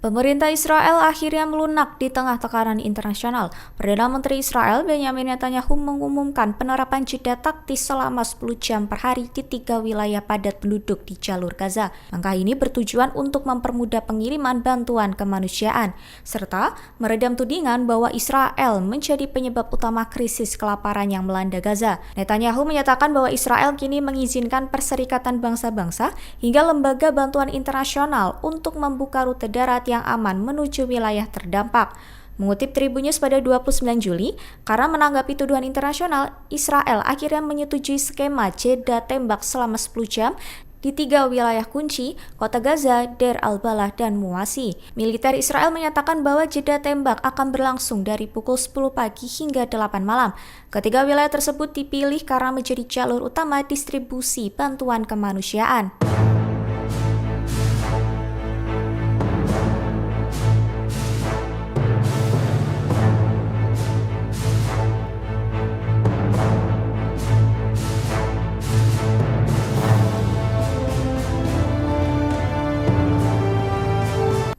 Pemerintah Israel akhirnya melunak di tengah tekanan internasional. Perdana Menteri Israel Benjamin Netanyahu mengumumkan penerapan jeda taktis selama 10 jam per hari di 3 wilayah padat penduduk di jalur Gaza. Langkah ini bertujuan untuk mempermudah pengiriman bantuan kemanusiaan, serta meredam tudingan bahwa Israel menjadi penyebab utama krisis kelaparan yang melanda Gaza. Netanyahu menyatakan bahwa Israel kini mengizinkan Perserikatan Bangsa-Bangsa hingga lembaga bantuan internasional untuk membuka rute darat yang aman menuju wilayah terdampak. Mengutip Tribun News pada 29 Juli, karena menanggapi tuduhan internasional, Israel akhirnya menyetujui skema jeda tembak selama 10 jam di 3 wilayah kunci, kota Gaza, Deir al-Balah, dan Muasi. Militer Israel menyatakan bahwa jeda tembak akan berlangsung dari pukul 10 pagi hingga 8 malam. Ketiga wilayah tersebut dipilih karena menjadi jalur utama distribusi bantuan kemanusiaan.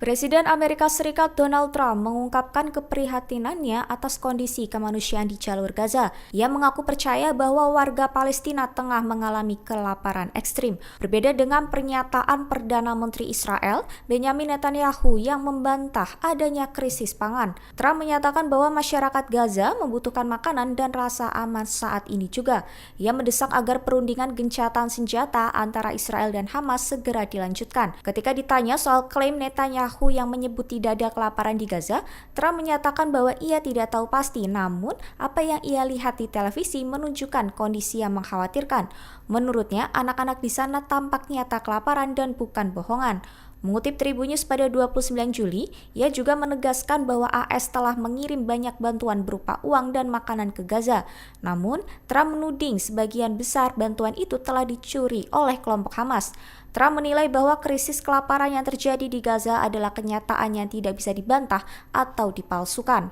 Presiden Amerika Serikat Donald Trump mengungkapkan keprihatinannya atas kondisi kemanusiaan di jalur Gaza. Ia mengaku percaya bahwa warga Palestina tengah mengalami kelaparan ekstrim. Berbeda dengan pernyataan Perdana Menteri Israel Benjamin Netanyahu yang membantah adanya krisis pangan. Trump menyatakan bahwa masyarakat Gaza membutuhkan makanan dan rasa aman saat ini juga. Ia mendesak agar perundingan gencatan senjata antara Israel dan Hamas segera dilanjutkan. Ketika ditanya soal klaim Netanyahu yang menyebut tidak ada kelaparan di Gaza, Trump menyatakan bahwa ia tidak tahu pasti, namun apa yang ia lihat di televisi menunjukkan kondisi yang mengkhawatirkan. Menurutnya, anak-anak di sana tampak nyata kelaparan dan bukan bohongan. Mengutip Tribun News pada 29 Juli, ia juga menegaskan bahwa AS telah mengirim banyak bantuan berupa uang dan makanan ke Gaza. Namun, Trump menuding sebagian besar bantuan itu telah dicuri oleh kelompok Hamas. Trump menilai bahwa krisis kelaparan yang terjadi di Gaza adalah kenyataan yang tidak bisa dibantah atau dipalsukan.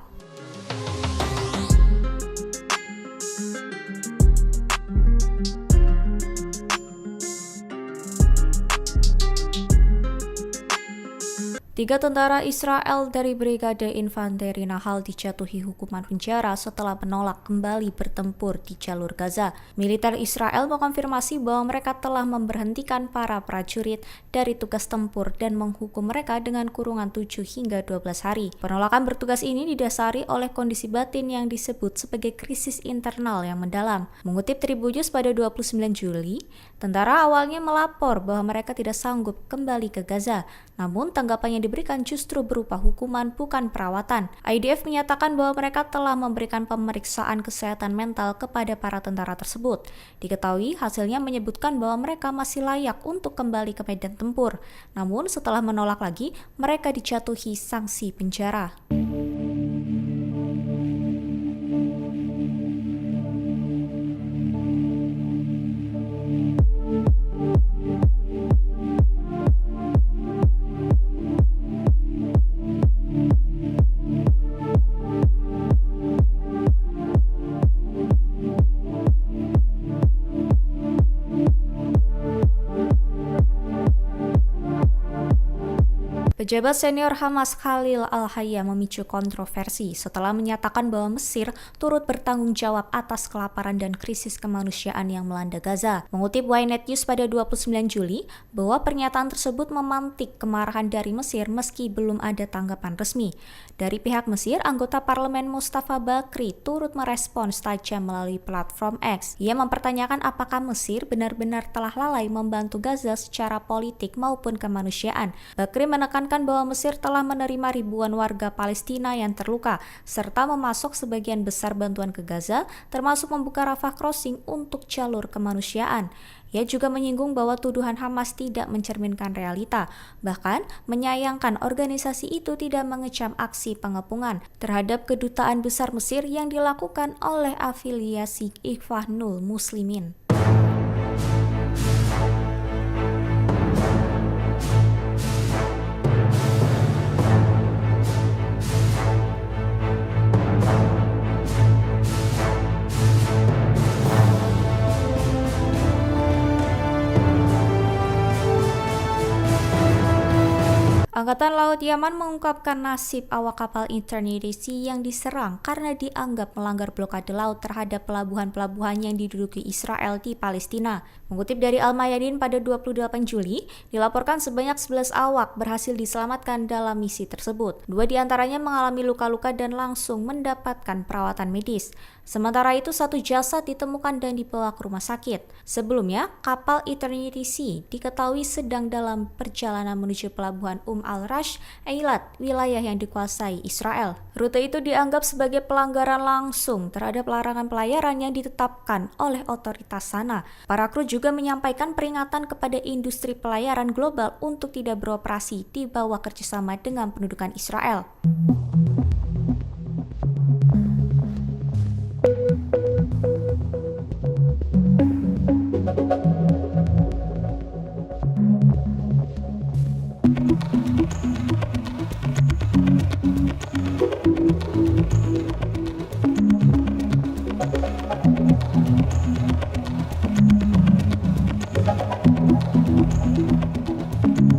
Tiga tentara Israel dari Brigade Infanteri Nahal dijatuhi hukuman penjara setelah menolak kembali bertempur di jalur Gaza. Militer Israel mengonfirmasi bahwa mereka telah memberhentikan para prajurit dari tugas tempur dan menghukum mereka dengan kurungan 7 hingga 12 hari. Penolakan bertugas ini didasari oleh kondisi batin yang disebut sebagai krisis internal yang mendalam. Mengutip Tribun News pada 29 Juli, tentara awalnya melapor bahwa mereka tidak sanggup kembali ke Gaza, namun tanggapannya diberikan justru berupa hukuman bukan perawatan. IDF menyatakan bahwa mereka telah memberikan pemeriksaan kesehatan mental kepada para tentara tersebut. Diketahui hasilnya menyebutkan bahwa mereka masih layak untuk kembali ke medan tempur. Namun setelah menolak lagi, mereka dijatuhi sanksi penjara. Pejabat senior Hamas Khalil Al-Hayya memicu kontroversi setelah menyatakan bahwa Mesir turut bertanggung jawab atas kelaparan dan krisis kemanusiaan yang melanda Gaza. Mengutip Ynet News pada 29 Juli, bahwa pernyataan tersebut memantik kemarahan dari Mesir meski belum ada tanggapan resmi. Dari pihak Mesir, anggota parlemen Mustafa Bakri turut merespons tajam melalui platform X. Ia mempertanyakan apakah Mesir benar-benar telah lalai membantu Gaza secara politik maupun kemanusiaan. Bakri menekankan bahwa Mesir telah menerima ribuan warga Palestina yang terluka, serta memasok sebagian besar bantuan ke Gaza, termasuk membuka Rafah Crossing untuk jalur kemanusiaan. Ia juga menyinggung bahwa tuduhan Hamas tidak mencerminkan realita, bahkan menyayangkan organisasi itu tidak mengecam aksi pengepungan terhadap kedutaan besar Mesir yang dilakukan oleh afiliasi Ikhwanul Muslimin. Angkatan Laut Yaman mengungkapkan nasib awak kapal Eternity Sea yang diserang karena dianggap melanggar blokade laut terhadap pelabuhan-pelabuhan yang diduduki Israel di Palestina. Mengutip dari Al-Mayadin pada 28 Juli, dilaporkan sebanyak 11 awak berhasil diselamatkan dalam misi tersebut. 2 diantaranya mengalami luka-luka dan langsung mendapatkan perawatan medis. Sementara itu, 1 jasad ditemukan dan dibawa ke rumah sakit. Sebelumnya, kapal Eternity Sea diketahui sedang dalam perjalanan menuju pelabuhan Al-Rash, Eilat, wilayah yang dikuasai Israel. Rute itu dianggap sebagai pelanggaran langsung terhadap larangan pelayaran yang ditetapkan oleh otoritas sana. Para kru juga menyampaikan peringatan kepada industri pelayaran global untuk tidak beroperasi di bawah kerjasama dengan pendudukan Israel.